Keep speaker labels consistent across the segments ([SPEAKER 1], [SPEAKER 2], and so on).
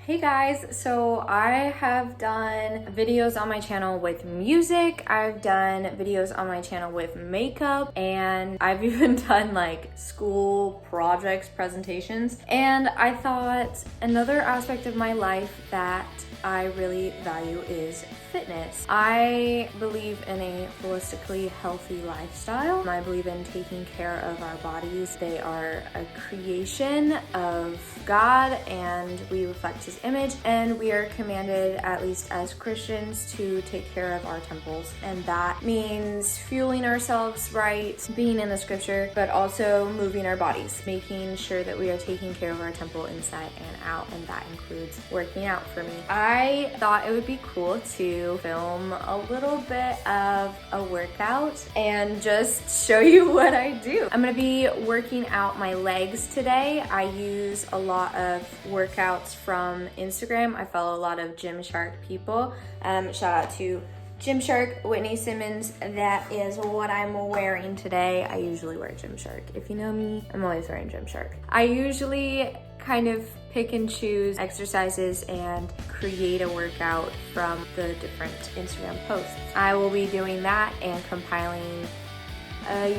[SPEAKER 1] Hey guys, so I have done videos on my channel with music, I've done videos on my channel with makeup, and I've even done like school projects, presentations. And I thought another aspect of my life that I really value is fitness. I believe in a holistically healthy lifestyle. I believe in taking care of our bodies. They are a creation of God and we reflect His image, and we are commanded, at least as Christians, to take care of our temples. And that means fueling ourselves right, being in the scripture, but also moving our bodies, making sure that we are taking care of our temple inside and out, and that includes working out for me. I thought it would be cool to film a little bit of a workout and just show you what I do. I'm gonna be working out my legs today. I use a lot of workouts from Instagram. I follow a lot of Gymshark people. Shout out to Gymshark, Whitney Simmons. That is what I'm wearing today. I usually wear Gymshark. If you know me, I'm always wearing Gymshark. I usually kind of pick and choose exercises and create a workout from the different Instagram posts. I will be doing that and compiling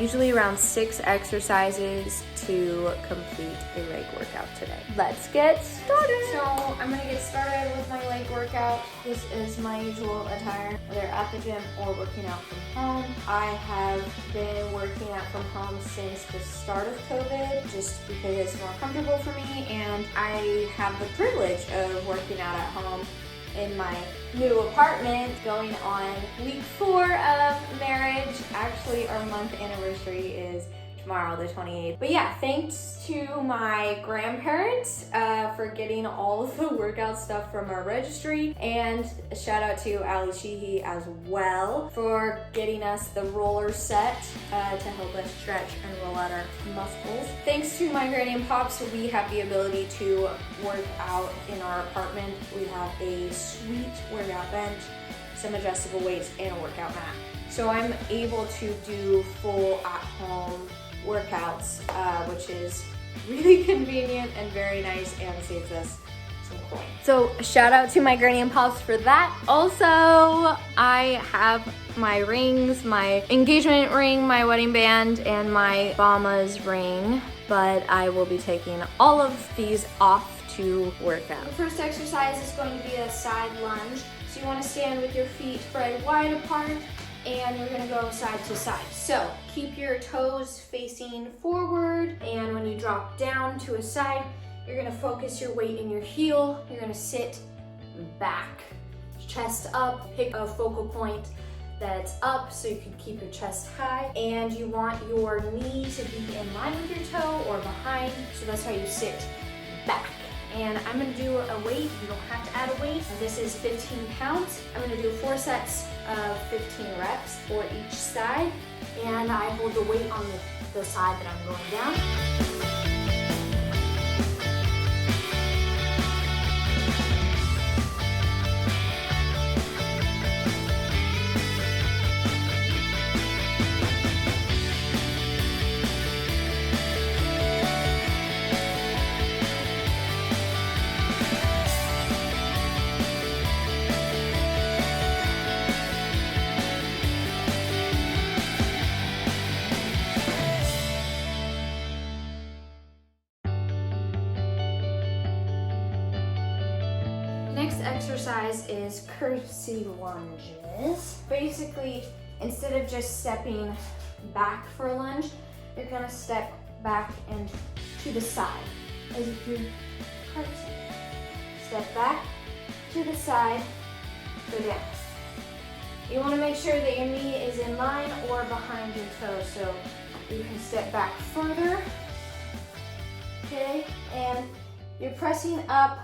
[SPEAKER 1] usually around 6 exercises to complete a leg workout today. Let's get started. So I'm gonna get started with my leg workout. This is my usual attire, whether at the gym or working out from home. I have been working out from home since the start of COVID, just because it's more comfortable for me, and I have the privilege of working out at home in my new apartment, going on week 4 of marriage. Actually, our month anniversary is tomorrow, the 28th. But yeah, thanks to my grandparents for getting all of the workout stuff from our registry, and a shout out to Ali Sheehy as well for getting us the roller set to help us stretch and roll out our muscles. Thanks to my granny and pops, we have the ability to work out in our apartment. We have a sweet workout bench, some adjustable weights, and a workout mat. So I'm able to do full at-home workouts, which is really convenient and very nice and saves us some coin. So shout out to my granny and pops for that. Also, I have my rings, my engagement ring, my wedding band, and my Bama's ring, but I will be taking all of these off to work out. The first exercise is going to be a side lunge. So you want to stand with your feet spread wide apart, and you're gonna go side to side. So keep your toes facing forward, and when you drop down to a side, you're gonna focus your weight in your heel. You're gonna sit back, chest up, pick a focal point that's up so you can keep your chest high, and you want your knee to be in line with your toe or behind, so that's how you sit back. And I'm gonna do a weight. You don't have to add a weight. This is 15 pounds. I'm gonna do 4 sets of 15 reps for each side. And I hold the weight on the side that I'm going down. Next exercise is Curtsey Lunges. Basically, instead of just stepping back for a lunge, you're gonna step back and to the side, as if you're curtsy. Step back to the side, go down. You wanna make sure that your knee is in line or behind your toe, so you can step back further, okay? And you're pressing up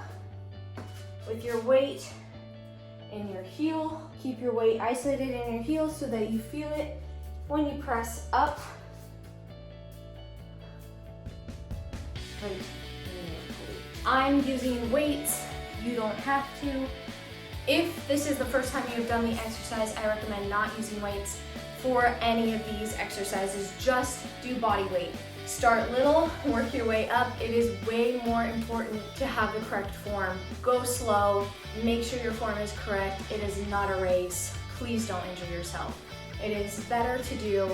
[SPEAKER 1] with your weight in your heel. Keep your weight isolated in your heel so that you feel it when you press up. I'm using weights. You don't have to. If this is the first time you've done the exercise, I recommend not using weights for any of these exercises. Just do body weight. Start little, work your way up. It is way more important to have the correct form. Go slow, make sure your form is correct. It is not a race. Please don't injure yourself. It is better to do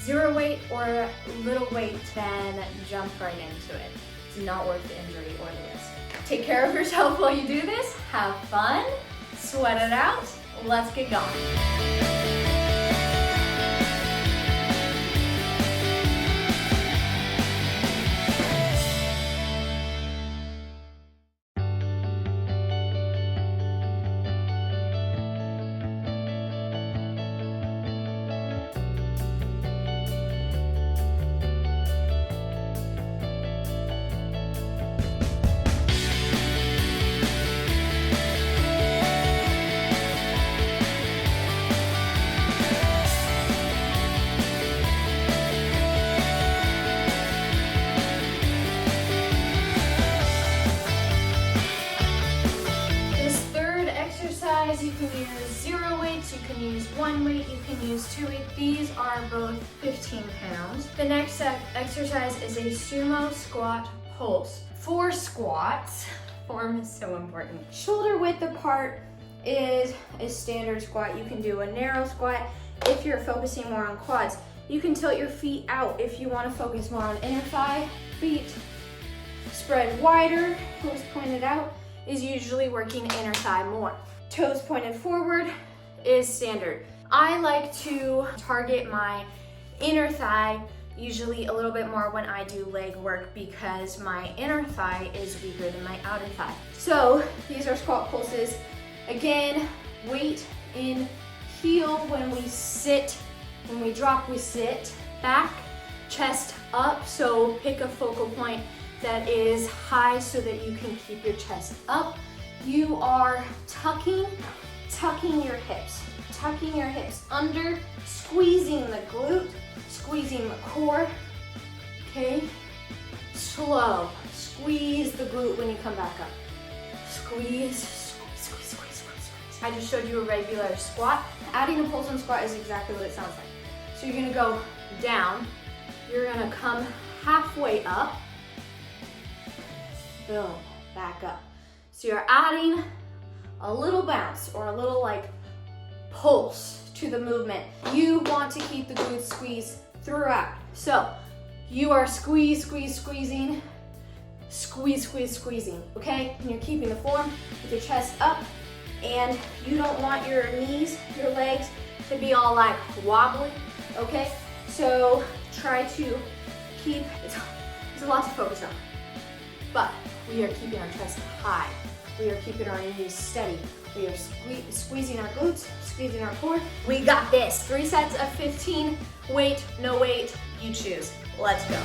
[SPEAKER 1] zero weight or little weight than jump right into it. It's not worth the injury or the risk. Take care of yourself while you do this. Have fun, sweat it out. Let's get going. You can use zero weights, you can use one weight, you can use two weights. These are both 15 pounds. The next exercise is a sumo squat pulse. For squats, form is so important. Shoulder width apart is a standard squat. You can do a narrow squat if you're focusing more on quads. You can tilt your feet out if you want to focus more on inner thigh. Feet spread wider, toes pointed out, is usually working inner thigh more. Toes pointed forward is standard. I like to target my inner thigh usually a little bit more when I do leg work because my inner thigh is weaker than my outer thigh. So these are squat pulses. Again, weight in heel. When we sit, when we drop, we sit back, chest up. So pick a focal point that is high so that you can keep your chest up. You are tucking your hips under, squeezing the glute, squeezing the core, okay? Slow, squeeze the glute when you come back up. Squeeze, squeeze, squeeze, squeeze, squeeze, squeeze. I just showed you a regular squat. Adding a pulse and squat is exactly what it sounds like. So you're gonna go down, you're gonna come halfway up, boom, back up. So you're adding a little bounce or a little like pulse to the movement. You want to keep the glutes squeezed throughout. So you are squeezing, okay? And you're keeping the form with your chest up, and you don't want your knees, your legs to be all like wobbly, okay? So try to keep, there's a lot to focus on, but we are keeping our chest high. We are keeping our knees steady. We are squeezing our glutes, squeezing our core. We got this. 3 sets of 15, weight, no weight, you choose. Let's go.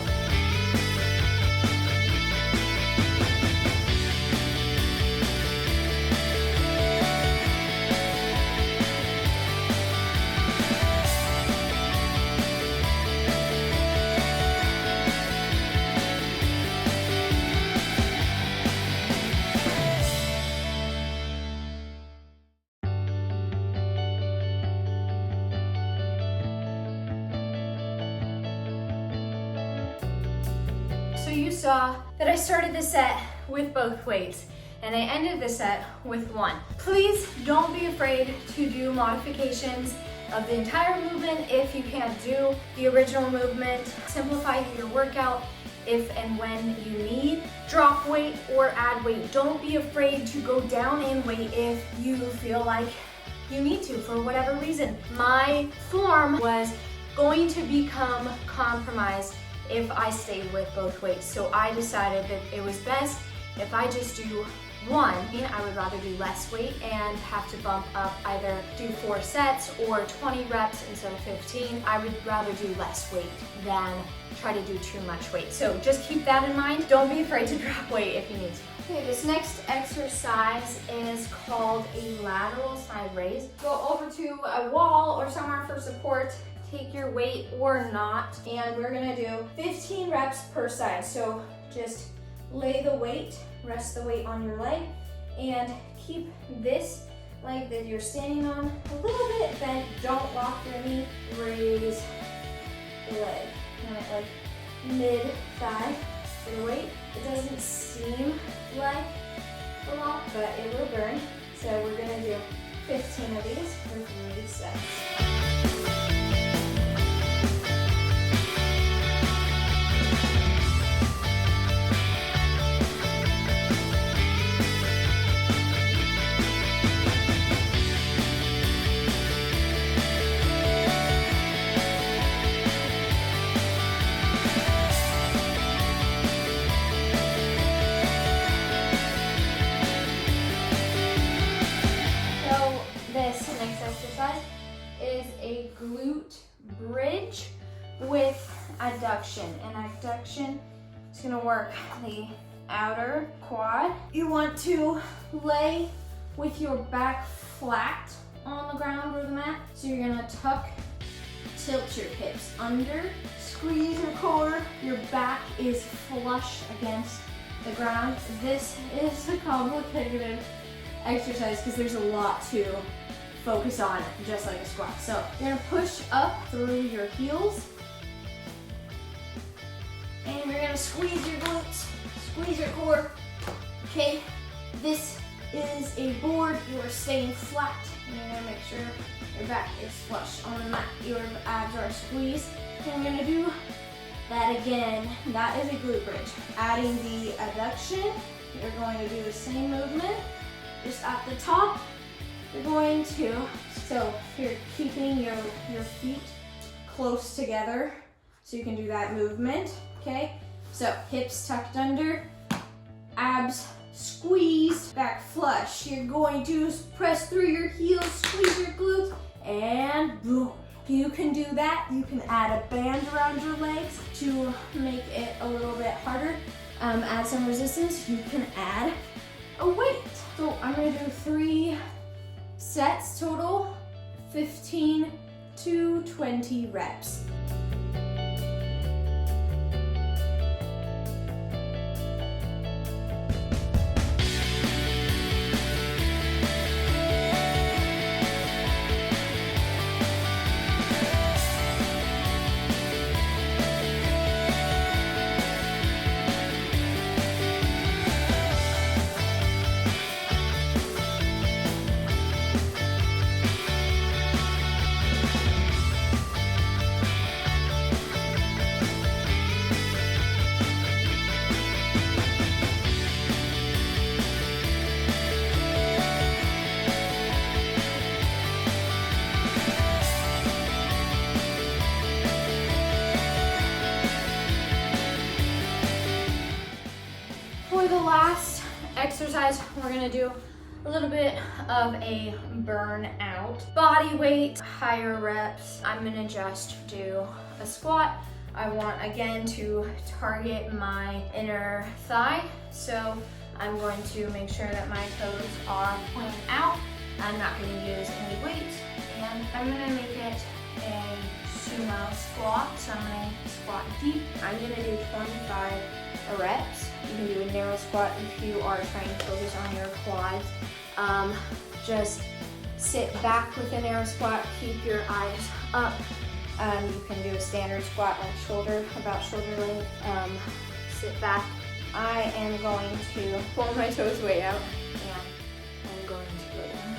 [SPEAKER 1] So you saw that I started the set with both weights and I ended the set with one. Please don't be afraid to do modifications of the entire movement if you can't do the original movement. Simplify your workout if and when you need. Drop weight or add weight. Don't be afraid to go down in weight if you feel like you need to for whatever reason. My form was going to become compromised if I stayed with both weights. So I decided that it was best if I just do one. I would rather do less weight and have to bump up, either do 4 sets or 20 reps instead of 15. I would rather do less weight than try to do too much weight. So just keep that in mind. Don't be afraid to drop weight if you need to. Okay, this next exercise is called a lateral side raise. Go over to a wall or somewhere for support. Take your weight or not, and we're gonna do 15 reps per side. So just lay the weight, rest the weight on your leg, and keep this leg that you're standing on a little bit bent. Don't lock your knee, raise the leg. And it like mid-thigh for the weight. It doesn't seem like a lot, but it will burn. So we're gonna do 15 of these for 3 sets. This next exercise is a glute bridge with adduction. And adduction is going to work the outer quad. You want to lay with your back flat on the ground or the mat. So you're going to tilt your hips under, squeeze your core. Your back is flush against the ground. This is a complicated exercise because there's a lot to focus on, just like a squat. So you're gonna push up through your heels, and you're gonna squeeze your glutes, squeeze your core. Okay, this is a board. You are staying flat, and you're gonna make sure your back is flush on the mat. Your abs are squeezed. And you're gonna do that again. That is a glute bridge. Adding the adduction, you're going to do the same movement. Just at the top, you're going to, so you're keeping your feet close together so you can do that movement, okay? So hips tucked under, abs squeezed, back flush. You're going to press through your heels, squeeze your glutes, and boom. You can do that. You can add a band around your legs to make it a little bit harder. Add some resistance. You can add a weight. So I'm gonna do 3 sets total, 15 to 20 reps. For the last exercise, we're gonna do a little bit of a burnout. Body weight, higher reps. I'm gonna just do a squat. I want, again, to target my inner thigh. So I'm going to make sure that my toes are pointing out. I'm not gonna use any weight. And I'm gonna make it a sumo squat. So I'm gonna squat deep. I'm gonna do 25 reps. You can do a narrow squat if you are trying to focus on your quads. Just sit back with a narrow squat, keep your eyes up. You can do a standard squat like about shoulder length. Sit back. I am going to pull my toes way out, and I'm going to go down.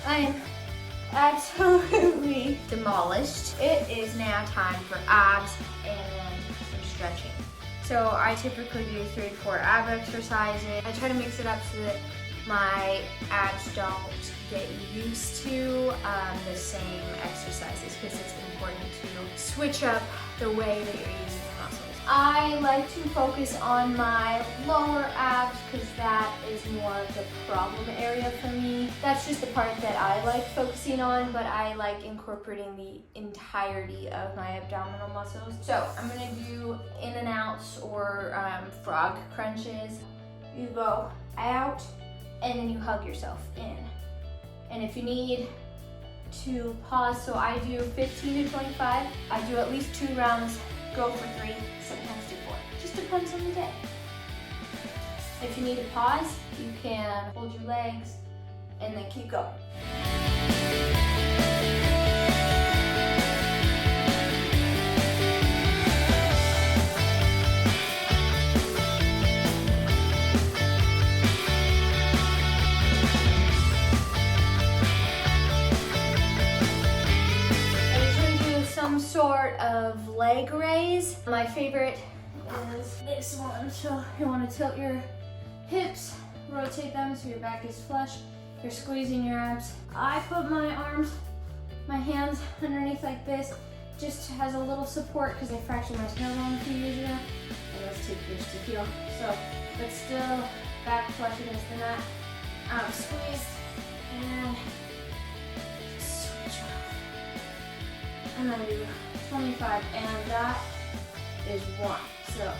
[SPEAKER 1] I am absolutely demolished. It is now time for abs and some stretching. So I typically do 3 to 4 ab exercises. I try to mix it up so that my abs don't get used to the same exercises, because it's important to switch up the way that you're using your muscles. I like to focus on my lower abs because that is more of the problem area for me. That's just the part that I like focusing on, but I like incorporating the entirety of my abdominal muscles. So I'm gonna do in and outs or frog crunches. You go out and then you hug yourself in. And if you need to pause, so I do 15 to 25. I do at least 2 rounds, go for 3, sometimes do 4. Just depends on the day. If you need to pause, you can hold your legs and then keep going. Sort of leg raise. My favorite is this one. So you want to tilt your hips, rotate them so your back is flush. You're squeezing your abs. I put my arms, my hands underneath like this, just as a little support because I fractured my tailbone a few years ago. And those take years to heal. So, but still back flush against the mat. Squeeze and switch off. And then do 25, and that is 1. So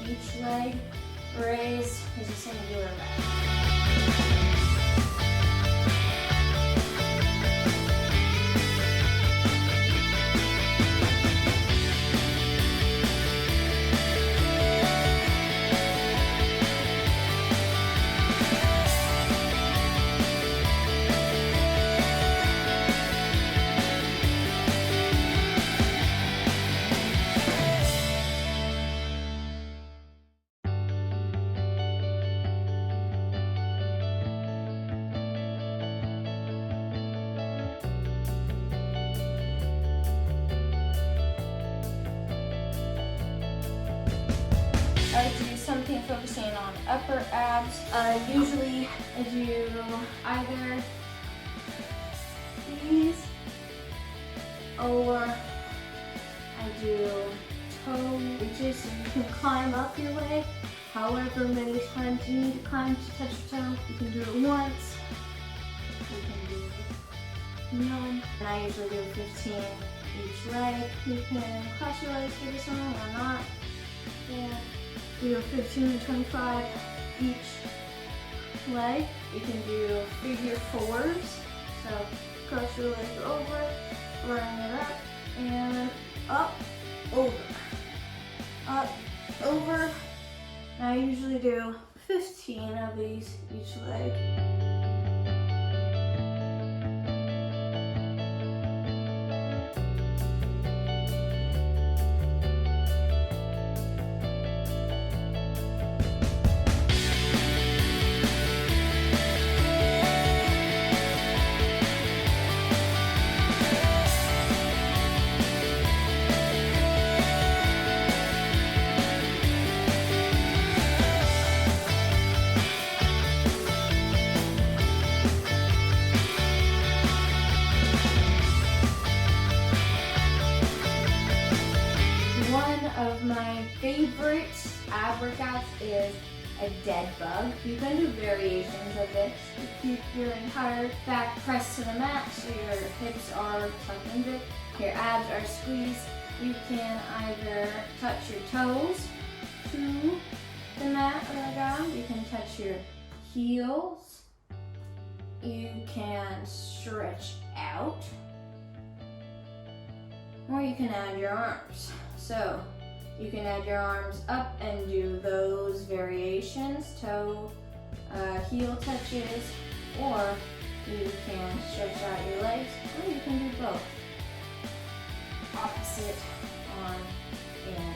[SPEAKER 1] each leg raise is a singular rep. I like to do something focusing on upper abs. Usually I do either these or I do toe reaches so you can climb up your leg however many times you need to climb to touch your toe. You can do it once, you can do none, and I usually do 15 each leg. You can cross your legs for this one or not. Yeah. We do 15 to 25 each leg. You can do figure 4s. So cross your legs over, bring it up, and up, over. Up, over. And I usually do 15 of these each leg. Of my favorite ab workouts is a dead bug. You can do variations of this. You keep your entire back pressed to the mat so your hips are tucked into, your abs are squeezed. You can either touch your toes to the mat or the ground. You can touch your heels. You can stretch out. Or you can add your arms. So you can add your arms up and do those variations, toe, heel touches, or you can stretch out your legs, or you can do both. Opposite arm and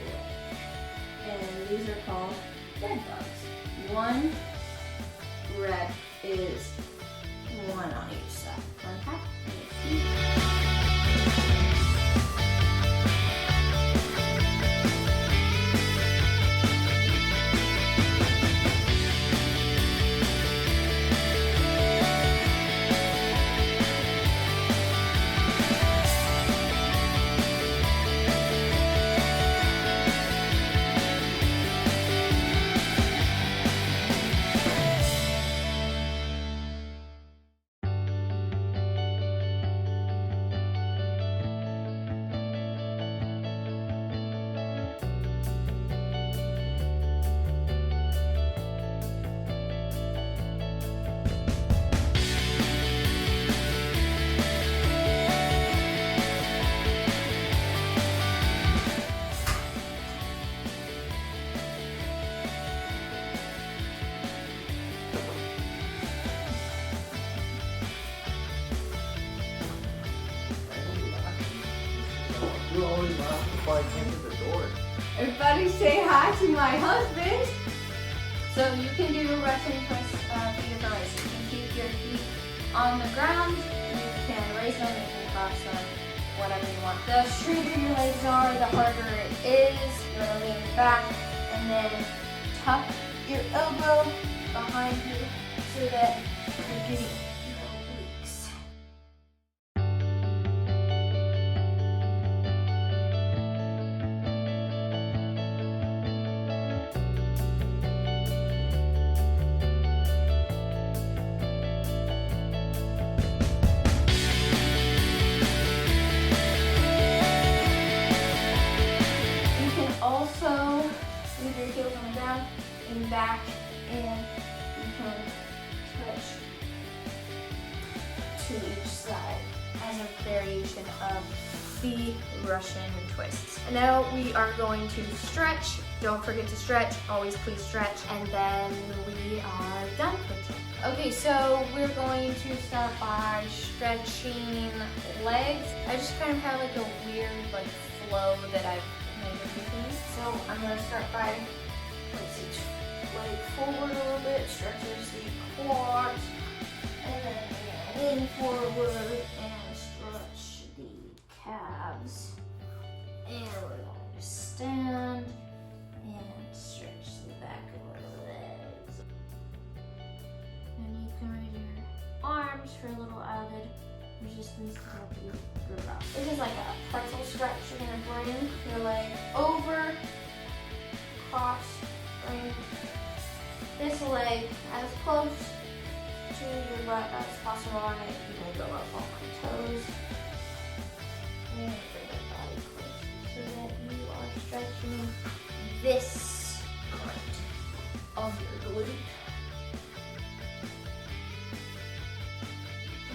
[SPEAKER 1] leg. And these are called dead bugs. 1 rep is 1 on each side. 1 half and each.
[SPEAKER 2] clean up before I came to the door.
[SPEAKER 1] Everybody say hi to my husband. So you can do Russian twist feet different ways. You can keep your feet on the ground. You can raise them, you can cross them, whatever you want. The straighter your legs are, the harder it is. You're gonna lean back and then tuck your elbow behind you so that you're getting your obliques. You can also leave your heels on the ground and back, and you can touch to each side as a variation of the Russian twists. And now we are going to stretch. Don't forget to stretch, always please stretch, and then we are done with it. Okay, so we're going to start by stretching legs. I just kind of have like a weird like flow that I've made with these. So I'm gonna start by place each leg forward a little bit, stretches the quads, and then we're gonna lean forward and stretch the calves. And we're going to stand and stretch the back of our legs. And you can raise your arms for a little added resistance to help you grow. This is like a pretzel stretch. You're gonna bring your leg over, cross, bring this leg as close to your butt as possible. I'm going to go up on my toes. And bring your body close so that you are stretching this part of your glute.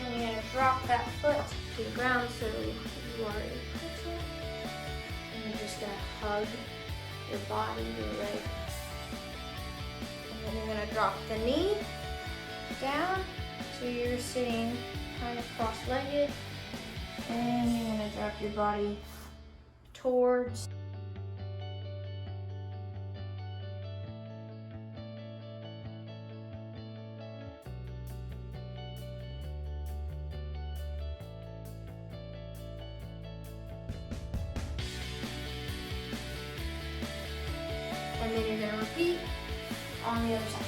[SPEAKER 1] And you're going to drop that foot to the ground so you are a pretzel. And you're just going to hug your body, your leg. And then you're going to drop the knee down so you're sitting kind of cross-legged. And you're going to drop your body towards. And then you're going to repeat on the other side.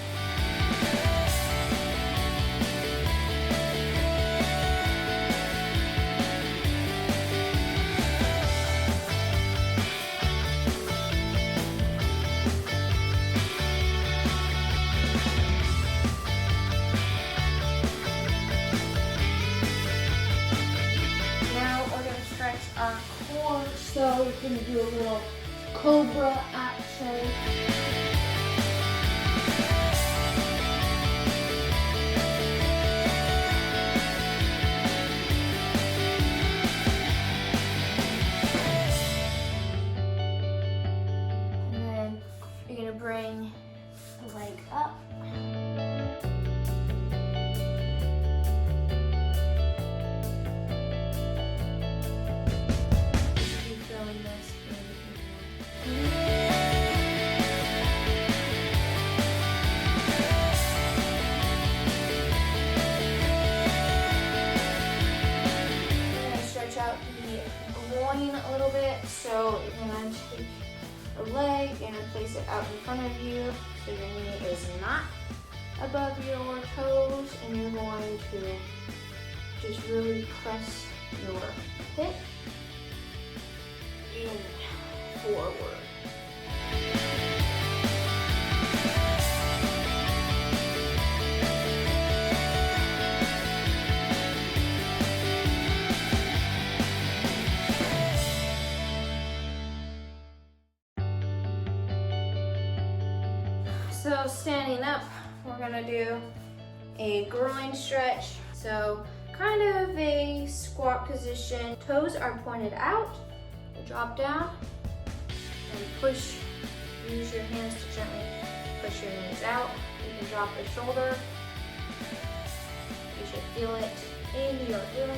[SPEAKER 1] Now we're going to stretch our core, so we're going to do a little cobra action. And then you're going to bring the leg up. You're feeling this. Out the groin a little bit, so you're going to take a leg and place it out in front of you so your knee is not above your toes, and you're going to just really press your hip in forward. So standing up, we're gonna do a groin stretch. So kind of a squat position. Toes are pointed out. Drop down and push. Use your hands to gently push your knees out. You can drop the shoulder. You should feel it in your heel.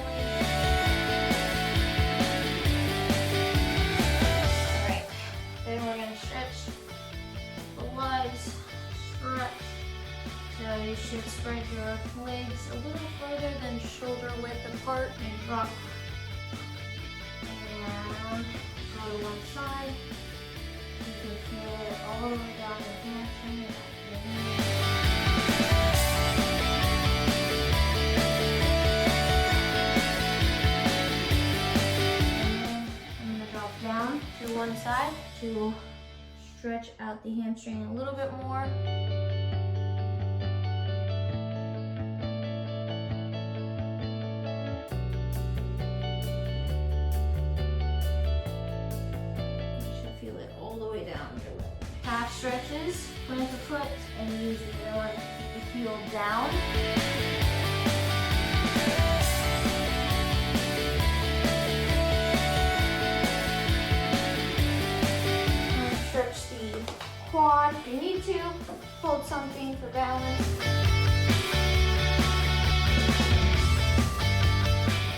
[SPEAKER 1] apart and drop. And go to one side. You can feel it all the way down the hamstring. I'm going to drop down to one side to stretch out the hamstring a little bit more. Half stretches, plant the foot, and use the other one to keep the heel down. And stretch the quad if you need to. Hold something for balance.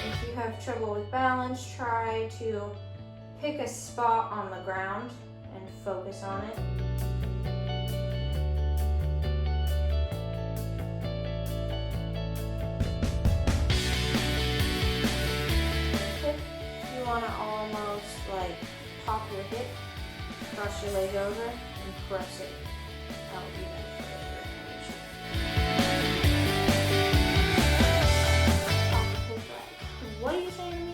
[SPEAKER 1] If you have trouble with balance, try to pick a spot on the ground and focus on it. You want to almost like pop your hip, cross your leg over, and press it out even further. Pop the hip back. What are you saying to me?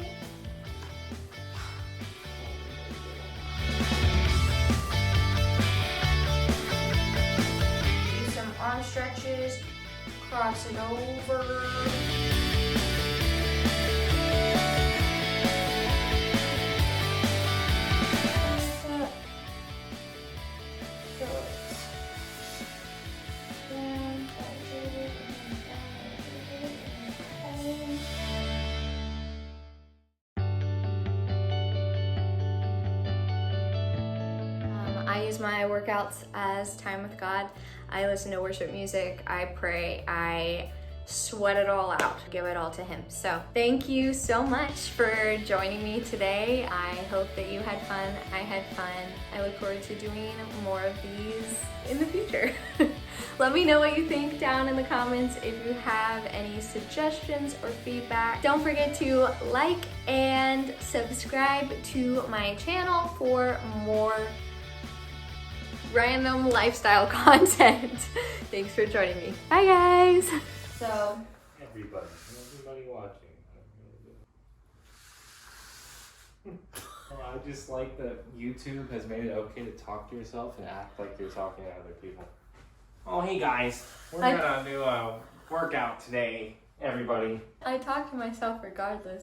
[SPEAKER 1] Arm stretches, cross it over. I use my workouts as time with God. I listen to worship music, I pray, I sweat it all out, give it all to Him. So thank you so much for joining me today. I hope that you had fun. I had fun. I look forward to doing more of these in the future. Let me know what you think down in the comments if you have any suggestions or feedback. Don't forget to like and subscribe to my channel for more random lifestyle content. Thanks for joining me. Bye guys. So
[SPEAKER 2] Everybody watching.
[SPEAKER 3] I just like that YouTube has made it okay to talk to yourself and act like you're talking to other people. Oh, hey guys, we're gonna do a workout today, everybody.
[SPEAKER 1] I talk to myself regardless.